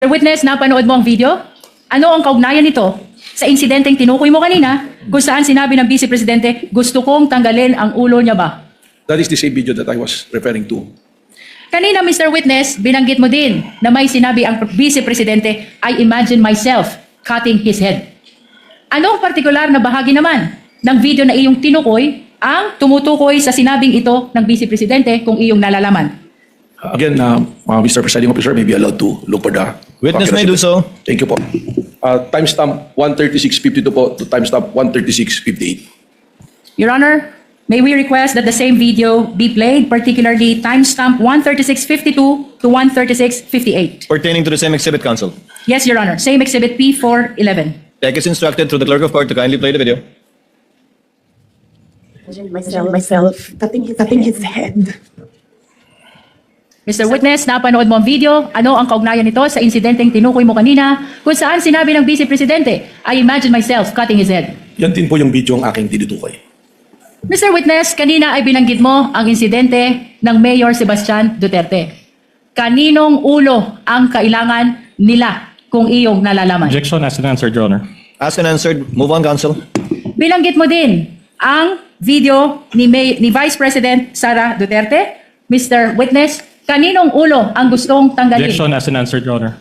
The witness, napanood mo ang video? Ano ang kaugnayan nito sa insidenteng tinukoy mo kanina kung saan sinabi ng Vice Presidente, gusto kong tanggalin ang ulo niya ba? That is the same video that I was referring to. Kanina, Mr. Witness, binanggit mo din na may sinabi ang Vice Presidente, I imagine myself cutting his head. Anong partikular na bahagi naman ng video na iyong tinukoy ang tumutukoy sa sinabing ito ng Vice Presidente kung iyong nalalaman? Again, Mr. Presiding Officer, may be allowed to look for the... Witness may do so. Thank you po. Timestamp 136.52 po to timestamp 136.58. Your Honor, may we request that the same video be played, particularly timestamp 136.52 to 136.58. Pertaining to the same exhibit, counsel. Yes, Your Honor. Same exhibit P411. Tech is instructed through the clerk of court to kindly play the video. myself cutting his head. Mr. Witness, napanood mo ang video. Ano ang kaugnayan nito sa insidenteng tinukoy mo kanina kung saan sinabi ng Vice Presidente, I imagine myself cutting his head? Yan din po yung video ang aking tinutukoy. Mr. Witness, kanina ay binanggit mo ang insidente ng Mayor Sebastian Duterte. Kaninong ulo ang kailangan nila kung iyong nalalaman? Objection as answered, Your Honor. Asked and answered. Move on, counsel. Binanggit mo din ang video ni Vice President Sara Duterte. Mr. Witness, kaninong ulo ang gustong tanggalin? Objection as answered, Your Honor.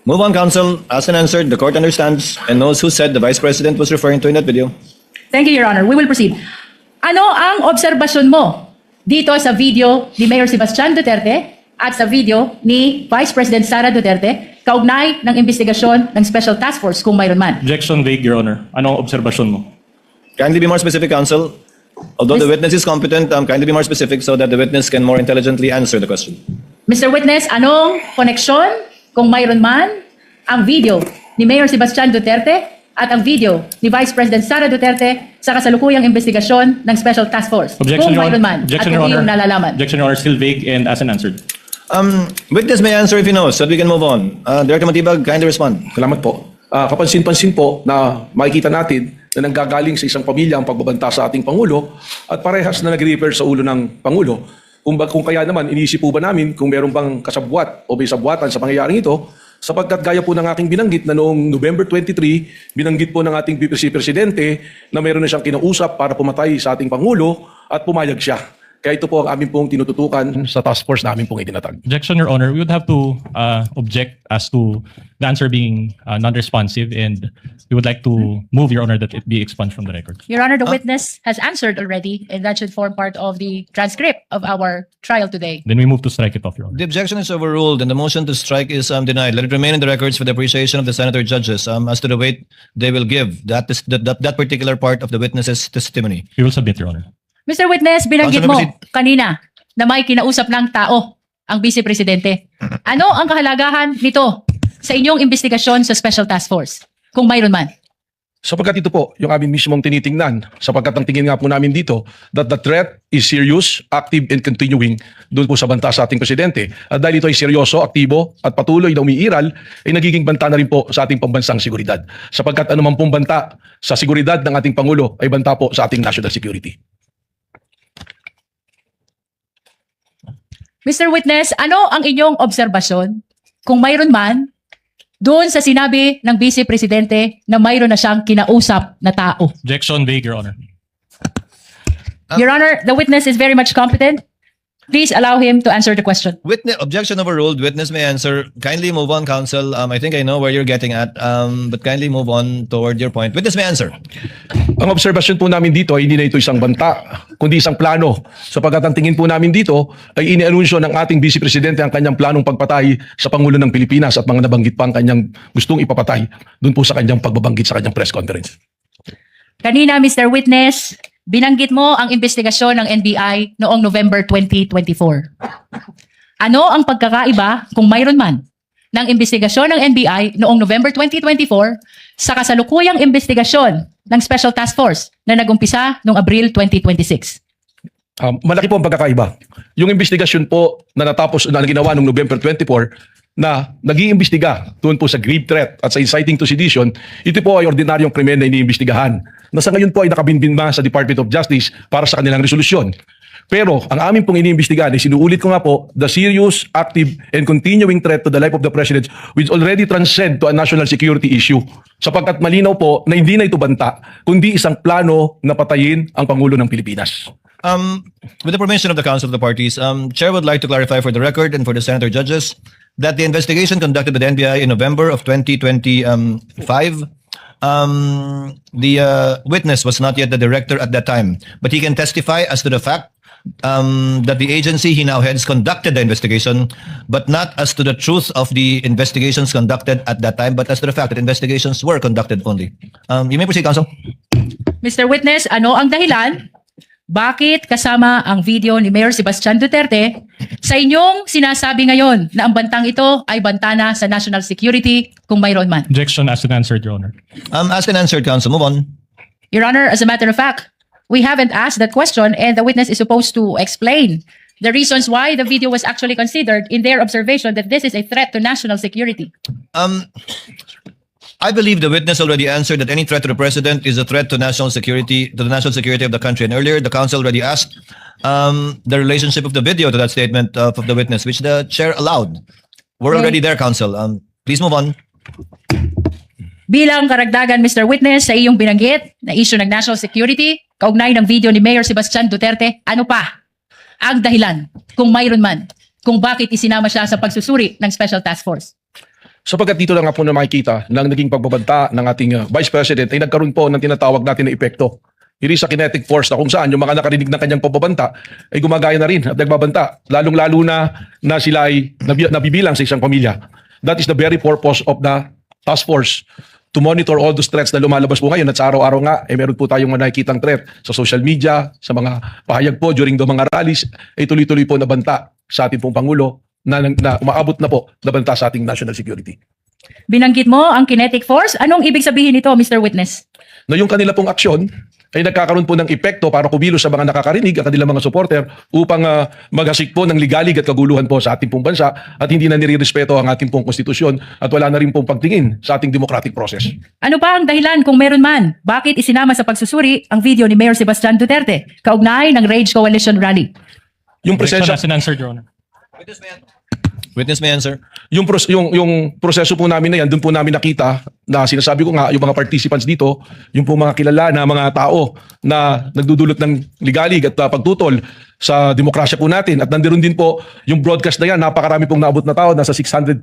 Move on, counsel. Asked and answered. The court understands and knows who said the Vice President was referring to in that video. Thank you, Your Honor. We will proceed. Ano ang obserbasyon mo dito sa video ni Mayor Sebastian Duterte at sa video ni Vice President Sara Duterte kaugnay ng investigasyon ng Special Task Force kung mayroon man? Objection vague, Your Honor. Anong obserbasyon mo? Kindly be more specific, counsel. Although the witness is competent, kindly be more specific so that the witness can more intelligently answer the question. Mr. Witness, anong koneksyon kung mayroon man ang video ni Mayor Sebastian Duterte at ang video ni Vice President Sara Duterte sa kasalukuyang investigasyon ng Special Task Force? Objection, Kung Your mayroon Honor. man at Objection, kung Your iyong Honor. nalalaman. Objection, Your Honor. Still vague and as answered. Witness may answer if he knows so that we can move on. Director Matibag, kindly respond. Salamat po. Kapansin-pansin po na makikita natin na nanggagaling sa isang pamilya ang pagbabanta sa ating Pangulo at parehas na nag-refer sa ulo ng Pangulo. Kung kaya naman, iniisip po ba namin kung meron bang kasabwat o may sabwatan sa pangyayaring ito, sapagkat gaya po ng aking binanggit na noong November 23, binanggit po ng ating Vice Presidente na meron na siyang kinausap para pumatay sa ating Pangulo at pumayag siya. Kaya ito po ang aming pong tinututukan sa task force namin pong itinatag. Objection, Your Honor. We would have to object as to the answer being non-responsive, and we would like to move, Your Honor, that it be expunged from the record. Your Honor, the witness has answered already, and that should form part of the transcript of our trial today. Then we move to strike it off, Your Honor. The objection is overruled and the motion to strike is denied. Let it remain in the records for the appreciation of the senator judges as to the weight they will give that particular part of the witness's testimony. We will submit, Your Honor. Mr. Witness, binanggit mo Councilor, kanina na may kinausap ng tao ang Vice Presidente. Ano ang kahalagahan nito sa inyong investigasyon sa Special Task Force? Kung mayroon man. Sapagkat ito po, yung aming mismong tinitingnan, sapagkat ang tingin nga po namin dito, that the threat is serious, active, and continuing doon po sa banta sa ating Presidente. At dahil ito ay seryoso, aktibo, at patuloy na umiiral, ay nagiging banta na rin po sa ating pambansang seguridad. Sapagkat anuman pong banta sa seguridad ng ating Pangulo ay banta po sa ating national security. Mr. Witness, ano ang inyong obserbasyon kung mayroon man doon sa sinabi ng Vice Presidente na mayroon na siyang kinausap na tao? Objection vague, Your Honor. Your Honor, the witness is very much competent. Please allow him to answer the question. Objection overruled. Witness may answer. Kindly move on, counsel. I think I know where you're getting at, but kindly move on toward your point. Witness may answer. Ang obserbasyon po namin dito ay hindi na ito isang banta, kundi isang plano. Sapagkat ang tingin po namin dito ay inianunsyo ng ating Vice Presidente ang kanyang planong pagpatay sa Pangulo ng Pilipinas at mga nabanggit pa ang kanyang gustong ipapatay doon po sa kanyang pagbabanggit sa kanyang press conference. Kanina, Mr. Witness, binanggit mo ang investigasyon ng NBI noong November 2024. Ano ang pagkakaiba kung mayroon man ng investigasyon ng NBI noong November 2024 sa kasalukuyang investigasyon ng Special Task Force na nagumpisa noong Abril 2026? Malaki po ang pagkakaiba. Yung investigasyon po na natapos na ginawa noong November 24 na nag-iimbestiga doon po sa grave threat at sa inciting to sedition, ito po ay ordinaryong krimen na iniimbestigahan na sa ngayon po ay nakabinbin sa Department of Justice para sa kanilang resolusyon. Pero ang amin pong iniimbestigahan, sinuulit ko nga po, the serious, active, and continuing threat to the life of the President which already transcend to a national security issue. Sapagkat malinaw po na hindi na ito banta, kundi isang plano na patayin ang Pangulo ng Pilipinas. With the permission of the Council of the Parties, Chair would like to clarify for the record and for the senator judges that the investigation conducted by the NBI in November of 2025, the witness was not yet the director at that time, but he can testify as to the fact that the agency he now heads conducted the investigation, but not as to the truth of the investigations conducted at that time, but as to the fact that investigations were conducted only. You may proceed, Counsel. Mr. Witness, ano ang dahilan? Bakit kasama ang video ni Mayor Sebastian Duterte sa inyong sinasabi ngayon na ang bantang ito ay banta na sa national security kung mayroon man? Objection asked and answered, Your Honor. Asked and answered, Counsel. Move on. Your Honor, as a matter of fact, we haven't asked that question and the witness is supposed to explain the reasons why the video was actually considered in their observation that this is a threat to national security. I believe the witness already answered that any threat to the president is a threat to national security, to the national security of the country. And earlier, the counsel already asked the relationship of the video to that statement of the witness, which the chair allowed. We're already there, counsel. Please move on. Bilang karagdagan, Mr. Witness, sa iyong binanggit na issue ng national security, kaugnay ng video ni Mayor Sebastian Duterte, ano pa ang dahilan, kung mayroon man, kung bakit isinama siya sa pagsusuri ng Special Task Force? Sapagkat dito lang nga po na makikita ng naging pagbabanta ng ating Vice President ay nagkaroon po ng tinatawag natin na epekto. It is a kinetic force na kung saan yung mga nakarinig ng kanyang pagbabanta ay gumagaya na rin at nagbabanta. Lalong-lalo na sila ay nabibilang sa isang pamilya. That is the very purpose of the task force, to monitor all those threats na lumalabas po ngayon. At sa araw-araw nga, meron po tayong nakikitang threat sa social media, sa mga pahayag po during the mga rallies, ay tuloy-tuloy po nabanta sa ating pong Pangulo na umaabot na po nabanta sa ating national security. Binanggit mo ang kinetic force. Anong ibig sabihin nito, Mr. Witness? Na yung kanila pong aksyon ay nagkakaroon po ng epekto para kumilos sa mga nakakarinig, ang kanilang mga supporter, upang maghasik po ng ligalig at kaguluhan po sa ating pong bansa at hindi na nire-respeto ang ating pong konstitusyon at wala na rin pong pagtingin sa ating democratic process. Ano pa ang dahilan kung meron man? Bakit isinama sa pagsusuri ang video ni Mayor Sebastian Duterte kaugnay ng Rage Coalition Rally? Yung Objection presensya, asked and answered, Your Honor. Witness may answer. yung proseso po namin na yan, doon po namin nakita na sinasabi ko nga, yung mga participants dito, yung po mga kilala na mga tao na nagdudulot ng ligalig at pagtutol sa demokrasya po natin. At nandiyon din po yung broadcast na yan, napakarami pong naabot na tao, nasa 600,000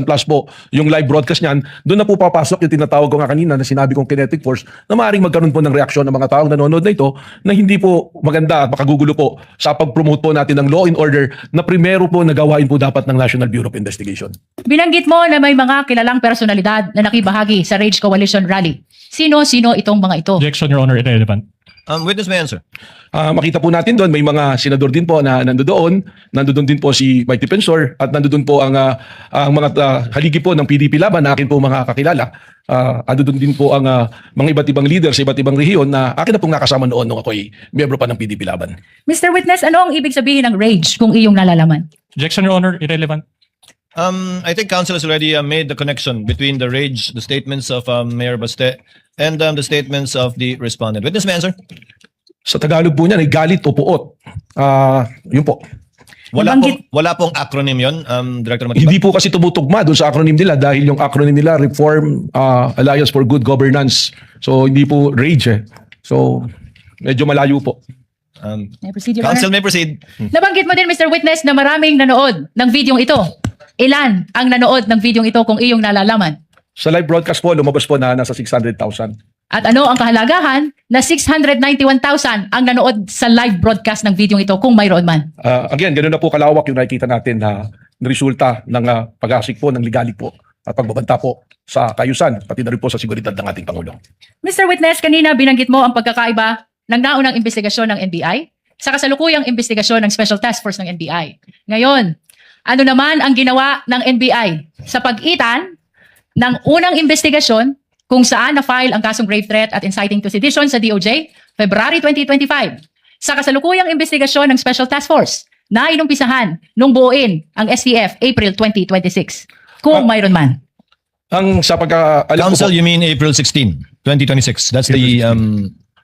plus po yung live broadcast niyan. Doon na po papasok yung tinatawag ko nga kanina na sinabi kong kinetic force na maaaring magkaroon po ng reaksyon ng mga taong nanonood na ito na hindi po maganda at makagugulo po sa pag-promote po natin ng law and order na primero po nagawain po dapat ng National Bureau of Investigation. Binanggit mo na may mga kilalang personalidad na nakibahagi sa Rage Coalition Rally. Sino-sino itong mga ito? Objection, Your Honor, irrelevant. Witness may answer. Makita po natin doon, may mga senador din po na nandoon din po si Mike Defensor at nandoon po ang mga haligi po ng PDP Laban na akin po mga kakilala. Nandoon din po ang mga iba't ibang leader sa iba't ibang rehiyon na akin na pong nakasama noon nung ako ay miyembro pa ng PDP Laban. Mr. Witness, ano ang ibig sabihin ng rage kung iyong nalalaman? Objection, Your Honor, irrelevant. I think counsel has already made the connection between the rage, the statements of Mayor Baste, and the statements of the respondent. Witness may answer. Sa Tagalog po niyan ay galit o puot. Yun po. Wala pong acronym yon, Director Matibag. Hindi po kasi tumutugma doon sa acronym nila dahil yung acronym nila Reform Alliance for Good Governance. So hindi po RAGE eh. So medyo malayo po. May proceed, Your Counsel Honor. may proceed. Nabanggit mo din, Mr. Witness, na maraming nanood ng videong ito. Ilan ang nanood ng videong ito kung iyong nalalaman? Sa live broadcast po, lumabas po na nasa 600,000. At ano ang kahalagahan na 691,000 ang nanood sa live broadcast ng videong ito kung mayroon man? Again, ganoon na po kalawak yung nakikita natin na resulta ng pag-asik po, ng ligalig po at pagbabanta po sa kayusan, pati na rin po sa seguridad ng ating Pangulo. Mr. Witness, kanina binanggit mo ang pagkakaiba ng naunang investigasyon ng NBI sa kasalukuyang investigasyon ng Special Task Force ng NBI. Ngayon, ano naman ang ginawa ng NBI sa pagitan ng unang investigasyon kung saan na-file ang kasong grave threat at inciting to sedition sa DOJ, February 2025. Sa kasalukuyang investigasyon ng Special Task Force na inumpisahan nung buuin ang STF April 2026. Kung mayroon man. Ang sa pagkaalam ko Counsel, po, you mean April 16, 2026. That's the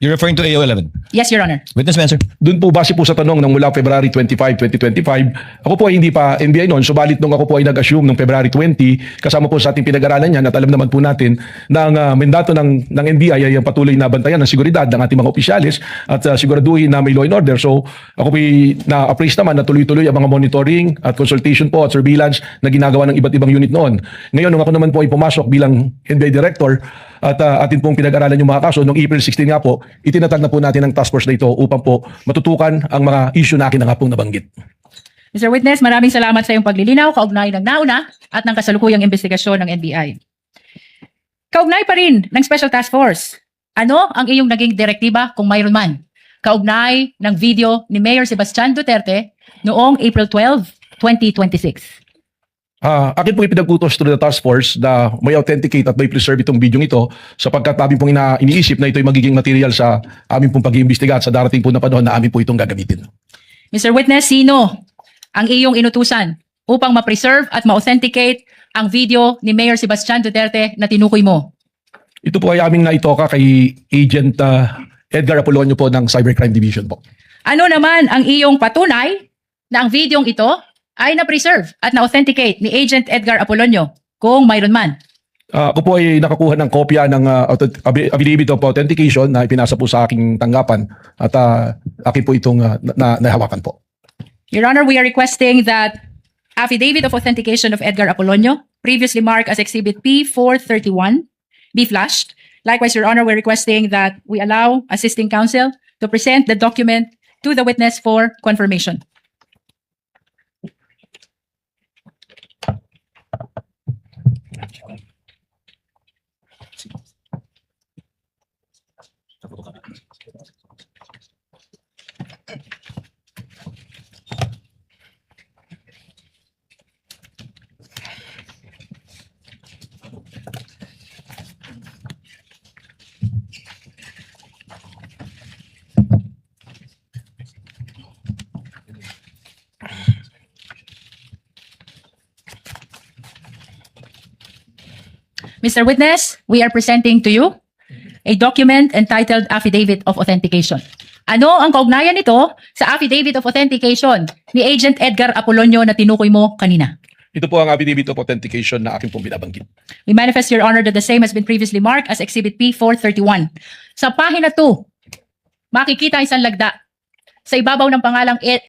You're referring to AO11. Yes, Your Honor. Witness may answer. Doon po, base po sa tanong ng mula February 25, 2025, ako po ay hindi pa NBI noon, subalit nung ako po ay nag-assume noong February 20, kasama po sa ating pinag-aralan yan at alam naman po natin na ang mandato ng NBI ay ang patuloy na bantayan ng seguridad ng ating mga opisyalis at siguraduhin na may law and order. So ako po na-appraise naman na tuloy-tuloy ang mga monitoring at consultation po at surveillance na ginagawa ng iba't ibang unit noon. Ngayon, nung ako naman po ay pumasok bilang NBI Director at atin pong pinag-aralan yung mga kaso, noong April 16 nga po, itinatag na po natin ang task force na ito upang po matutukan ang mga issue na akin na nga pong nabanggit. Mr. Witness, maraming salamat sa iyong paglilinaw, kaugnay ng nauna at ng kasalukuyang investigasyon ng NBI. Kaugnay pa rin ng Special Task Force, ano ang iyong naging direktiba kung mayroon man? Kaugnay ng video ni Mayor Sebastian Duterte noong April 12, 2026. Akin po ipinag-utos to the task force na may authenticate at may preserve itong video ito sapagkat amin pong iniisip na ito'y magiging material sa amin pong pag-iimbestiga at sa darating po na panahon na amin po itong gagamitin. Mr. Witness, sino ang iyong inutusan upang ma-preserve at ma-authenticate ang video ni Mayor Sebastian Duterte na tinukoy mo? Ito po ay aming naitoka kay Agent Edgar Apolonio po ng Cybercrime Division po. Ano naman ang iyong patunay na ang videong ito ay na-preserve at na-authenticate ni Agent Edgar Apolonio kung mayroon man? Ako po ay nakakuha ng kopya ng affidavit of authentication na ipinasa po sa aking tanggapan at akin po itong nahawakan po. Your Honor, we are requesting that affidavit of authentication of Edgar Apolonio, previously marked as Exhibit P431, be flashed. Likewise, Your Honor, we're requesting that we allow assisting counsel to present the document to the witness for confirmation. Mr. Witness, we are presenting to you a document entitled Affidavit of Authentication. Ano ang kaugnayan nito sa Affidavit of Authentication ni Agent Edgar Apolonio na tinukoy mo kanina? Ito po ang affidavit of authentication na akin pong binabanggit. We manifest, Your Honor, that the same has been previously marked as Exhibit P431. Sa pahina 2, makikita isang lagda sa ibabaw ng pangalang